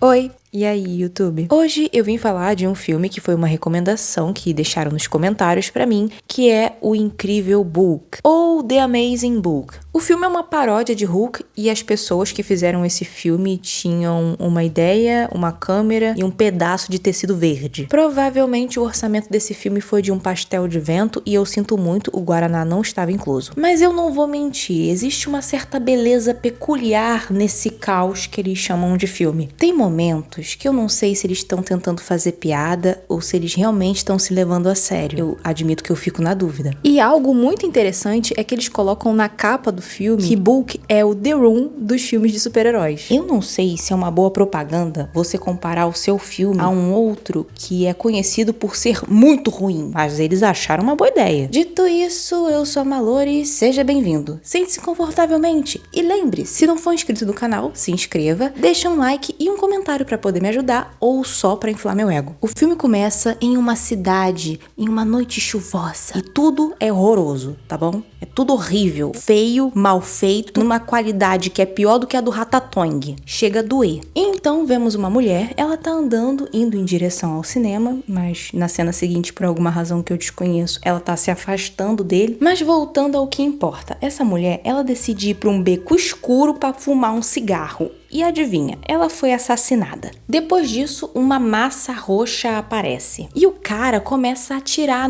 Oi, e aí, YouTube? Hoje eu vim falar de um filme que foi uma recomendação que deixaram nos comentários pra mim, que é O Incrível Hulk, ou The Amazing Hulk. O filme é uma paródia de Hulk e as pessoas que fizeram esse filme tinham uma ideia, uma câmera e um pedaço de tecido verde. Provavelmente o orçamento desse filme foi de um pastel de vento e eu sinto muito, o Guaraná não estava incluso. Mas eu não vou mentir, existe uma certa beleza peculiar nesse caos que eles chamam de filme. Tem momentos que eu não sei se eles estão tentando fazer piada ou se eles realmente estão se levando a sério. Eu admito que eu fico na dúvida. E algo muito interessante é que eles colocam na capa do filme que Hulk é o The Room dos filmes de super-heróis. Eu não sei se é uma boa propaganda você comparar o seu filme a um outro que é conhecido por ser muito ruim, mas eles acharam uma boa ideia. Dito isso, eu sou a Mallory, seja bem-vindo. Sente-se confortavelmente e lembre-se, se não for inscrito no canal, se inscreva, deixa um like e um comentário pra poder me ajudar ou só pra inflar meu ego. O filme começa em uma cidade, em uma noite chuvosa e tudo é horroroso, tá bom? É tudo horrível, feio, mal feito, numa qualidade que é pior do que a do Ratatouille. Chega a doer. Então vemos uma mulher, ela tá andando, indo em direção ao cinema, mas na cena seguinte, por alguma razão que eu desconheço, ela tá se afastando dele. Mas voltando ao que importa, essa mulher, ela decide ir pra um beco escuro pra fumar um cigarro. E adivinha, ela foi assassinada. Depois disso, uma massa roxa aparece. E o cara começa a atirar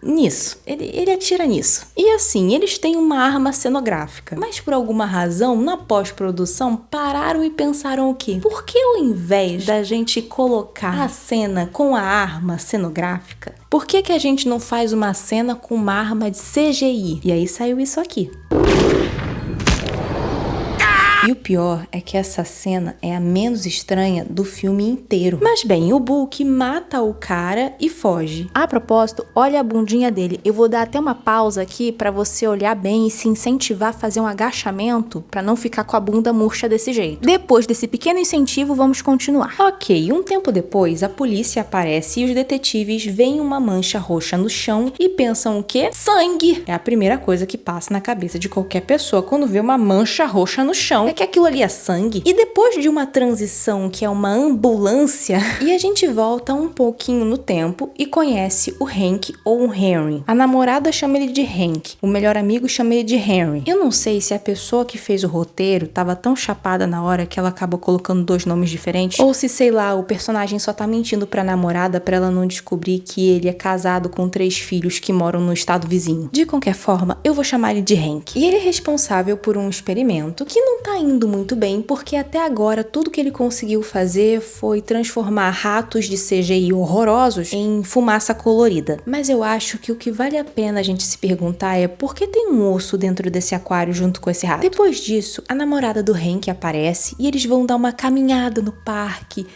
nisso. Ele atira nisso. E assim, eles têm uma arma cenográfica. Mas por alguma razão, na pós-produção, pararam e pensaram o quê? Por que ao invés da gente colocar a cena com a arma cenográfica, por que a gente não faz uma cena com uma arma de CGI? E aí saiu isso aqui. E o pior é que essa cena é a menos estranha do filme inteiro. Mas bem, o Hulk mata o cara e foge. A propósito, olha a bundinha dele. Eu vou dar até uma pausa aqui pra você olhar bem e se incentivar a fazer um agachamento pra não ficar com a bunda murcha desse jeito. Depois desse pequeno incentivo, vamos continuar. Ok, um tempo depois, a polícia aparece e os detetives veem uma mancha roxa no chão e pensam o quê? Sangue! É a primeira coisa que passa na cabeça de qualquer pessoa quando vê uma mancha roxa no chão. É que aquilo ali é sangue. E depois de uma transição que é uma ambulância, e a gente volta um pouquinho no tempo e conhece o Hank ou o Henry. A namorada chama ele de Hank, o melhor amigo chama ele de Henry. Eu não sei se a pessoa que fez o roteiro tava tão chapada na hora que ela acabou colocando dois nomes diferentes, ou se, sei lá, o personagem só tá mentindo pra namorada pra ela não descobrir que ele é casado com 3 filhos que moram no estado vizinho. De qualquer forma, eu vou chamar ele de Hank. E ele é responsável por um experimento que não tá indo muito bem, porque até agora tudo que ele conseguiu fazer foi transformar ratos de CGI horrorosos em fumaça colorida. Mas eu acho que o que vale a pena a gente se perguntar é por que tem um osso dentro desse aquário junto com esse rato? Depois disso, a namorada do Hank aparece e eles vão dar uma caminhada no parque.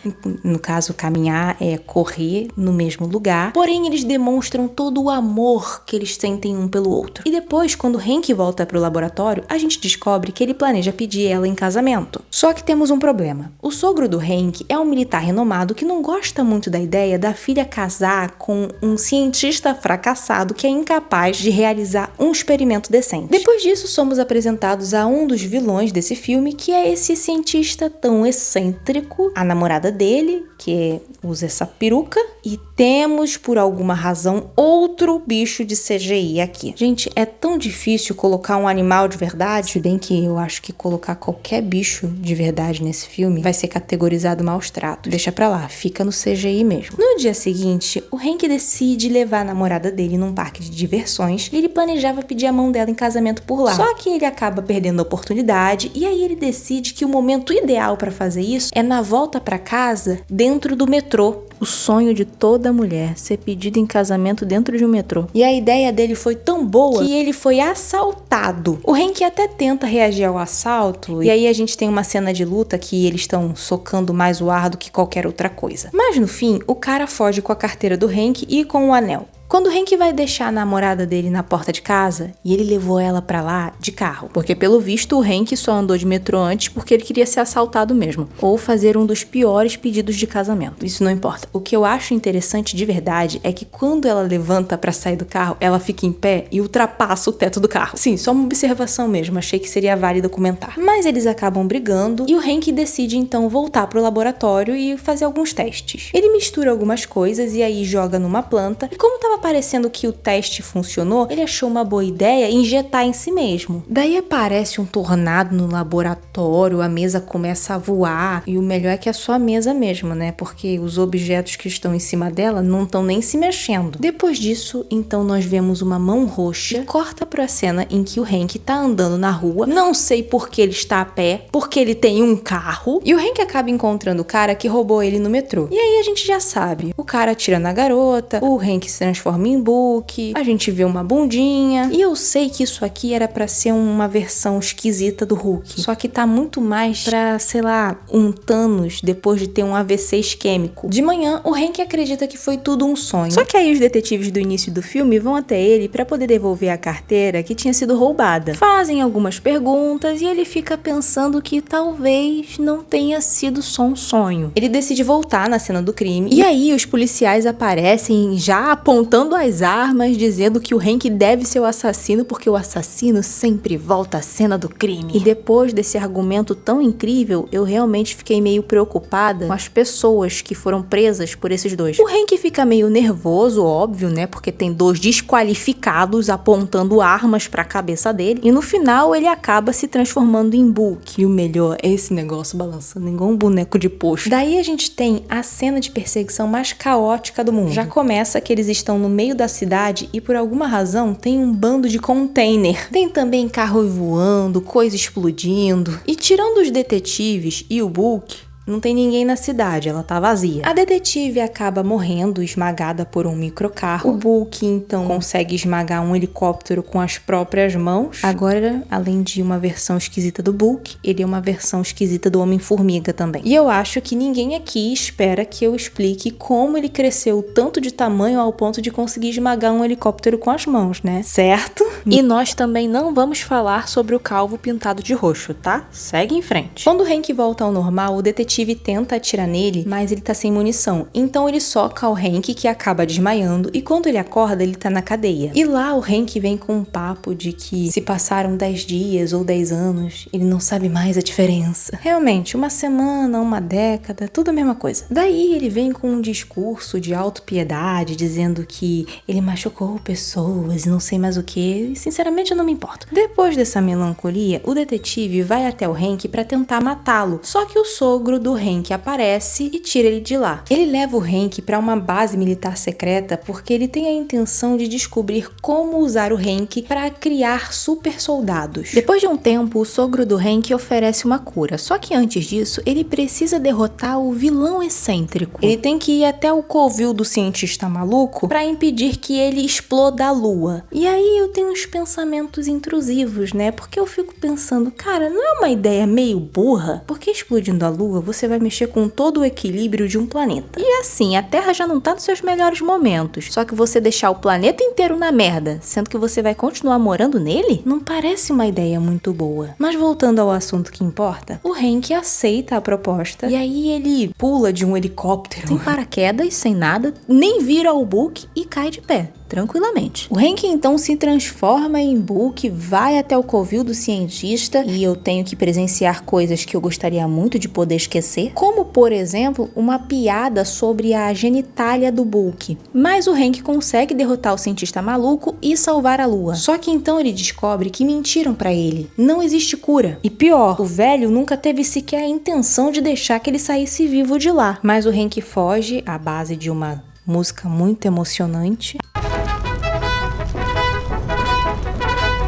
No caso, caminhar é correr no mesmo lugar. Porém, eles demonstram todo o amor que eles sentem um pelo outro. E depois, quando Hank volta pro laboratório, a gente descobre que ele planeja pedir ela em casamento. Só que temos um problema. O sogro do Hank é um militar renomado que não gosta muito da ideia da filha casar com um cientista fracassado que é incapaz de realizar um experimento decente. Depois disso, somos apresentados a um dos vilões desse filme, que é esse cientista tão excêntrico, a namorada dele, que usa essa peruca, e temos, por alguma razão, outro bicho de CGI aqui. Gente, é tão difícil colocar um animal de verdade, se bem que eu acho que colocar qualquer bicho de verdade nesse filme vai ser categorizado maus tratos. Deixa pra lá, fica no CGI mesmo. No dia seguinte, o Hank decide levar a namorada dele num parque de diversões e ele planejava pedir a mão dela em casamento por lá. Só que ele acaba perdendo a oportunidade e aí ele decide que o momento ideal pra fazer isso é na volta pra casa dentro do metrô. O sonho de toda mulher, ser pedida em casamento dentro de um metrô. E a ideia dele foi tão boa que ele foi assaltado. O Hank até tenta reagir ao assalto, e aí a gente tem uma cena de luta que eles estão socando mais o ar do que qualquer outra coisa. Mas no fim, o cara foge com a carteira do Hank e com o anel. Quando o Hank vai deixar a namorada dele na porta de casa, e ele levou ela pra lá de carro. Porque pelo visto o Hank só andou de metrô antes porque ele queria ser assaltado mesmo. Ou fazer um dos piores pedidos de casamento. Isso não importa. O que eu acho interessante de verdade é que quando ela levanta pra sair do carro, ela fica em pé e ultrapassa o teto do carro. Sim, só uma observação mesmo. Achei que seria válido comentar. Mas eles acabam brigando e o Hank decide então voltar pro laboratório e fazer alguns testes. Ele mistura algumas coisas e aí joga numa planta. E como tava parecendo que o teste funcionou, ele achou uma boa ideia injetar em si mesmo. Daí aparece um tornado no laboratório, a mesa começa a voar, e o melhor é que é só a mesa mesmo, né? Porque os objetos que estão em cima dela não estão nem se mexendo. Depois disso, então nós vemos uma mão roxa e corta pra cena em que o Hank tá andando na rua, não sei por que ele está a pé, porque ele tem um carro, e o Hank acaba encontrando o cara que roubou ele no metrô. E aí a gente já sabe, o cara atira na garota, o Hank se transforma em Book, a gente vê uma bundinha, e eu sei que isso aqui era pra ser uma versão esquisita do Hulk, só que tá muito mais pra, sei lá, um Thanos depois de ter um AVC isquêmico. De manhã, o Hank acredita que foi tudo um sonho, só que aí os detetives do início do filme vão até ele pra poder devolver a carteira que tinha sido roubada. Fazem algumas perguntas e ele fica pensando que talvez não tenha sido só um sonho. Ele decide voltar na cena do crime, e aí os policiais aparecem já apontando as armas, dizendo que o Hank deve ser o assassino porque o assassino sempre volta à cena do crime. E depois desse argumento tão incrível, eu realmente fiquei meio preocupada com as pessoas que foram presas por esses dois. O Hank fica meio nervoso, óbvio, né? Porque tem dois desqualificados apontando armas pra cabeça dele. E no final ele acaba se transformando em Book. E o melhor é esse negócio balançando igual um boneco de posto. Daí a gente tem a cena de perseguição mais caótica do mundo. Já começa que eles estão no meio da cidade e por alguma razão tem um bando de container. Tem também carro voando, coisa explodindo. E tirando os detetives e o Book, não tem ninguém na cidade, ela tá vazia. A detetive acaba morrendo, esmagada por um microcarro. O Book, então, consegue esmagar um helicóptero com as próprias mãos. Agora, além de uma versão esquisita do Book, ele é uma versão esquisita do Homem-Formiga também. E eu acho que ninguém aqui espera que eu explique como ele cresceu tanto de tamanho ao ponto de conseguir esmagar um helicóptero com as mãos, né? Certo? E nós também não vamos falar sobre o calvo pintado de roxo, tá? Segue em frente. Quando o Hank volta ao normal, o detetive tenta atirar nele, mas ele tá sem munição. Então ele soca o Hank, que acaba desmaiando, e quando ele acorda, ele tá na cadeia. E lá o Hank vem com um papo de que se passaram 10 dias ou 10 anos, ele não sabe mais a diferença. Realmente, uma semana, uma década, tudo a mesma coisa. Daí ele vem com um discurso de autopiedade, dizendo que ele machucou pessoas e não sei mais o que, e sinceramente eu não me importo. Depois dessa melancolia, o detetive vai até o Hank pra tentar matá-lo, só que o sogro do Hank aparece e tira ele de lá. Ele leva o Hank para uma base militar secreta porque ele tem a intenção de descobrir como usar o Hank para criar super soldados. Depois de um tempo, o sogro do Hank oferece uma cura, só que antes disso, ele precisa derrotar o vilão excêntrico. Ele tem que ir até o covil do cientista maluco para impedir que ele exploda a lua. E aí eu tenho uns pensamentos intrusivos, né? Porque eu fico pensando, cara, não é uma ideia meio burra? Porque explodindo a lua, você vai mexer com todo o equilíbrio de um planeta. E assim, a Terra já não tá nos seus melhores momentos. Só que você deixar o planeta inteiro na merda, sendo que você vai continuar morando nele? Não parece uma ideia muito boa. Mas voltando ao assunto que importa, o Hank aceita a proposta e aí ele pula de um helicóptero sem paraquedas, sem nada, nem vira o Book e cai de pé. Tranquilamente. O Hank então se transforma em Book, vai até o covil do cientista e eu tenho que presenciar coisas que eu gostaria muito de poder esquecer, como por exemplo uma piada sobre a genitália do Book. Mas o Hank consegue derrotar o cientista maluco e salvar a lua. Só que então ele descobre que mentiram pra ele. Não existe cura. E pior, o velho nunca teve sequer a intenção de deixar que ele saísse vivo de lá. Mas o Hank foge à base de uma música muito emocionante.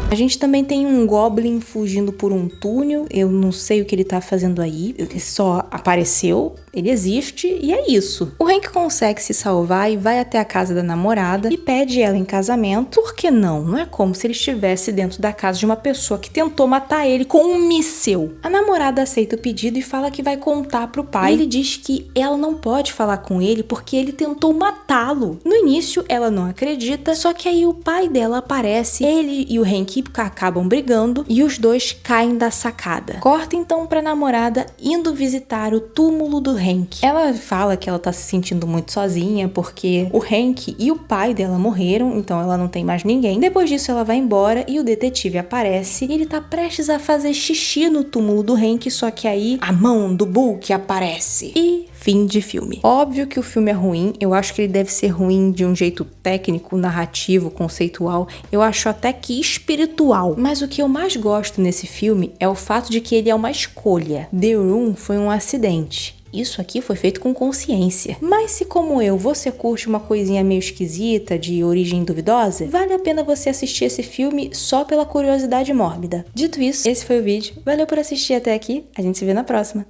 A gente também tem um Goblin fugindo por um túnel. Eu não sei o que ele tá fazendo aí. Ele só apareceu, ele existe e é isso. O Hank consegue se salvar e vai até a casa da namorada e pede ela em casamento. Por que não? Não é como se ele estivesse dentro da casa de uma pessoa que tentou matar ele com um míssil. A namorada aceita o pedido e fala que vai contar pro pai. E ele diz que ela não pode falar com ele porque ele tentou matá-lo. No início, ela não acredita, só que aí o pai dela aparece, ele e o Hank acabam brigando e os dois caem da sacada. Corta então pra namorada indo visitar o túmulo do Hank. Ela fala que ela tá se sentindo muito sozinha porque o Hank e o pai dela morreram, então ela não tem mais ninguém. Depois disso ela vai embora e o detetive aparece e ele tá prestes a fazer xixi no túmulo do Hank, só que aí a mão do Book aparece. E fim de filme. Óbvio que o filme é ruim, eu acho que ele deve ser ruim de um jeito técnico, narrativo, conceitual, eu acho até que espiritual. Mas o que eu mais gosto nesse filme é o fato de que ele é uma escolha. The Room foi um acidente. Isso aqui foi feito com consciência. Mas se, como eu, você curte uma coisinha meio esquisita, de origem duvidosa, vale a pena você assistir esse filme só pela curiosidade mórbida. Dito isso, esse foi o vídeo. Valeu por assistir até aqui. A gente se vê na próxima.